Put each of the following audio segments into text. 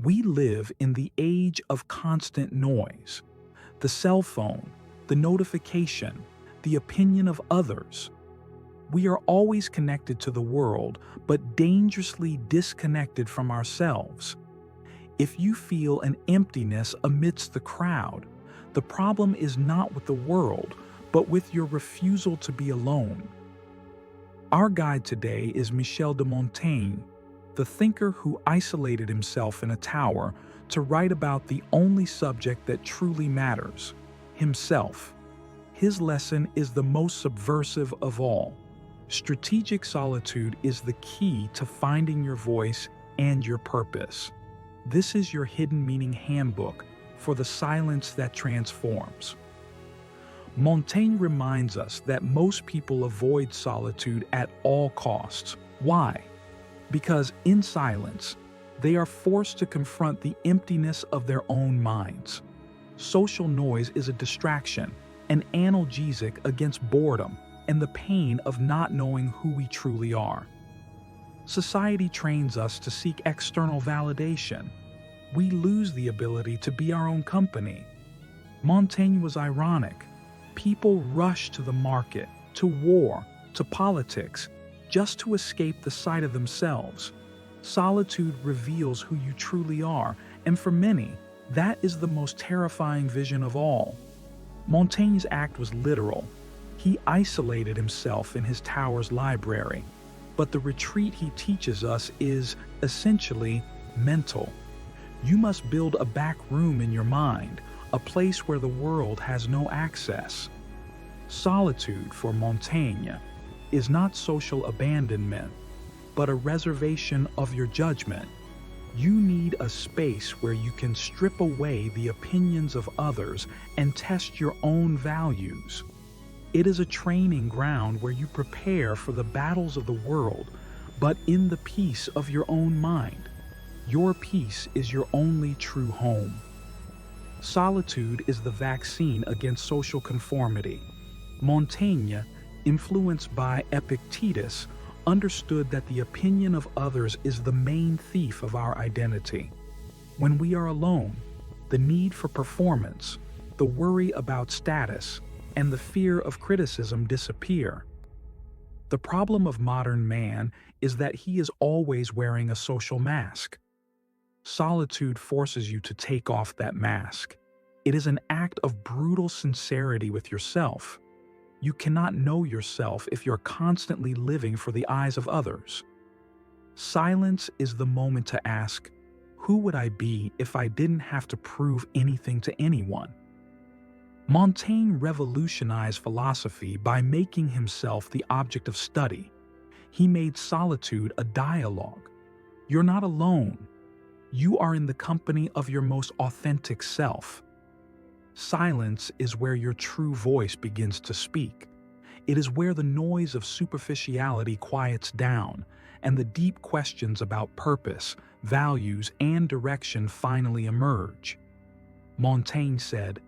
We live in the age of constant noise. The cell phone, the notification, the opinion of others. We are always connected to the world, but dangerously disconnected from ourselves. If you feel an emptiness amidst the crowd, the problem is not with the world, but with your refusal to be alone. Our guide today is Michel de Montaigne, the thinker who isolated himself in a tower to write about the only subject that truly matters, himself. His lesson is the most subversive of all. Strategic solitude is the key to finding your voice and your purpose. This is your hidden meaning handbook for the silence that transforms. Montaigne reminds us that most people avoid solitude at all costs. Why? Because in silence, they are forced to confront the emptiness of their own minds. Social noise is a distraction, an analgesic against boredom and the pain of not knowing who we truly are. Society trains us to seek external validation. We lose the ability to be our own company. Montaigne was ironic. People rush to the market, to war, to politics, just to escape the sight of themselves. Solitude reveals who you truly are, and for many, that is the most terrifying vision of all. Montaigne's act was literal. He isolated himself in his tower's library, but the retreat he teaches us is, essentially, mental. You must build a back room in your mind, a place where the world has no access. Solitude, for Montaigne, is not social abandonment, but a reservation of your judgment. You need a space where you can strip away the opinions of others and test your own values. It is a training ground where you prepare for the battles of the world, but in the peace of your own mind. Your peace is your only true home. Solitude is the vaccine against social conformity. Montaigne, influenced by Epictetus, understood that the opinion of others is the main thief of our identity. When we are alone, the need for performance, the worry about status, and the fear of criticism disappear. The problem of modern man is that he is always wearing a social mask. Solitude forces you to take off that mask. It is an act of brutal sincerity with yourself. You cannot know yourself if you're constantly living for the eyes of others. Silence is the moment to ask, who would I be if I didn't have to prove anything to anyone? Montaigne revolutionized philosophy by making himself the object of study. He made solitude a dialogue. You're not alone. You are in the company of your most authentic self. Silence is where your true voice begins to speak. It is where the noise of superficiality quiets down, and the deep questions about purpose, values, and direction finally emerge. Montaigne said,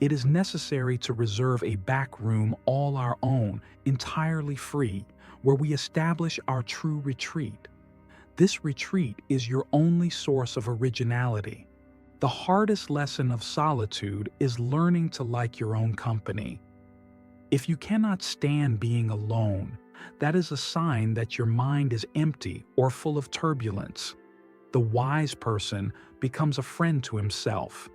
"It is necessary to reserve a back room all our own, entirely free, where we establish our true retreat. This retreat is your only source of originality." The hardest lesson of solitude is learning to like your own company. If you cannot stand being alone, that is a sign that your mind is empty or full of turbulence. The wise person becomes a friend to himself.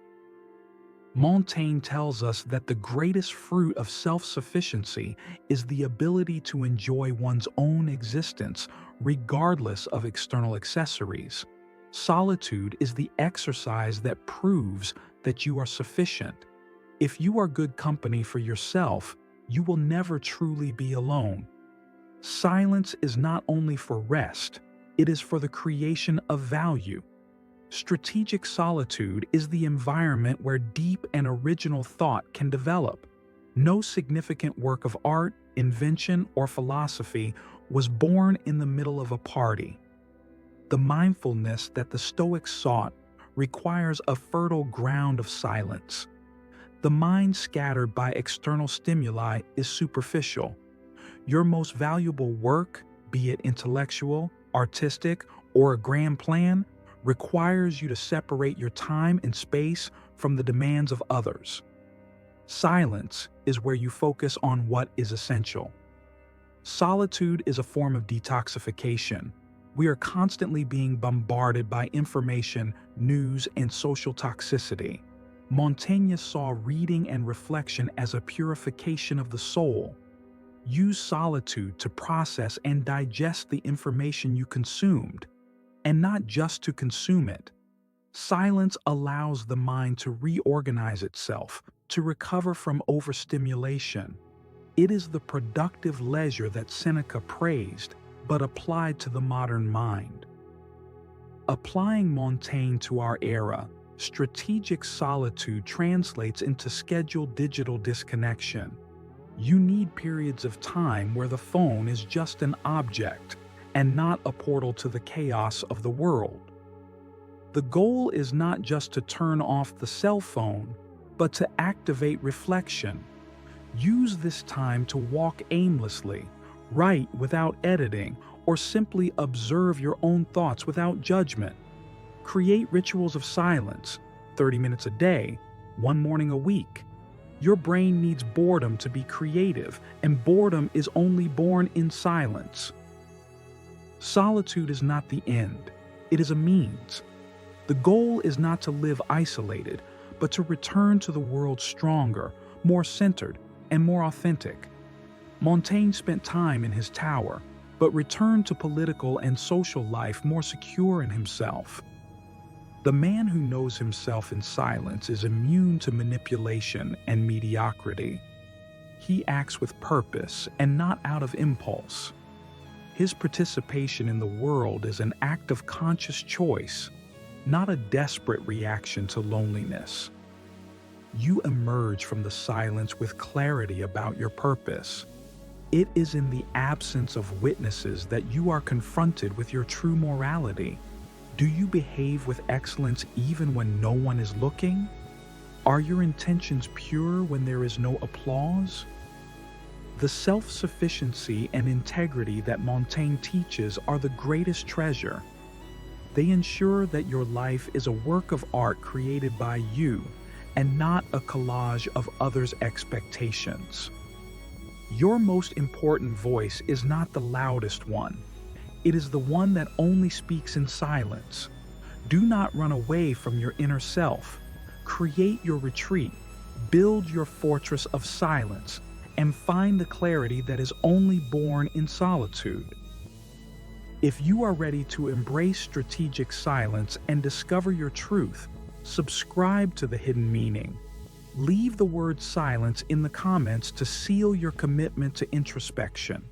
Montaigne tells us that the greatest fruit of self-sufficiency is the ability to enjoy one's own existence regardless of external accessories. Solitude is the exercise that proves that you are sufficient. If you are good company for yourself, you will never truly be alone. Silence is not only for rest, it is for the creation of value. Strategic solitude is the environment where deep and original thought can develop. No significant work of art, invention, or philosophy was born in the middle of a party. The mindfulness that the Stoics sought requires a fertile ground of silence. The mind scattered by external stimuli is superficial. Your most valuable work, be it intellectual, artistic, or a grand plan, requires you to separate your time and space from the demands of others. Silence is where you focus on what is essential. Solitude is a form of detoxification. We are constantly being bombarded by information, news, and social toxicity. Montaigne saw reading and reflection as a purification of the soul. Use solitude to process and digest the information you consumed, and not just to consume it. Silence allows the mind to reorganize itself, to recover from overstimulation. It is the productive leisure that Seneca praised, but applied to the modern mind. Applying Montaigne to our era, strategic solitude translates into scheduled digital disconnection. You need periods of time where the phone is just an object and not a portal to the chaos of the world. The goal is not just to turn off the cell phone, but to activate reflection. Use this time to walk aimlessly, write without editing, or simply observe your own thoughts without judgment. Create rituals of silence, 30 minutes a day, one morning a week. Your brain needs boredom to be creative, and boredom is only born in silence. Solitude is not the end, it is a means. The goal is not to live isolated, but to return to the world stronger, more centered, and more authentic. Montaigne spent time in his tower, but returned to political and social life more secure in himself. The man who knows himself in silence is immune to manipulation and mediocrity. He acts with purpose and not out of impulse. His participation in the world is an act of conscious choice, not a desperate reaction to loneliness. You emerge from the silence with clarity about your purpose. It is in the absence of witnesses that you are confronted with your true morality. Do you behave with excellence even when no one is looking? Are your intentions pure when there is no applause? The self-sufficiency and integrity that Montaigne teaches are the greatest treasure. They ensure that your life is a work of art created by you and not a collage of others' expectations. Your most important voice is not the loudest one. It is the one that only speaks in silence. Do not run away from your inner self. Create your retreat, build your fortress of silence, and find the clarity that is only born in solitude. If you are ready to embrace strategic silence and discover your truth, subscribe to The Hidden Meaning. Leave the word silence in the comments to seal your commitment to introspection.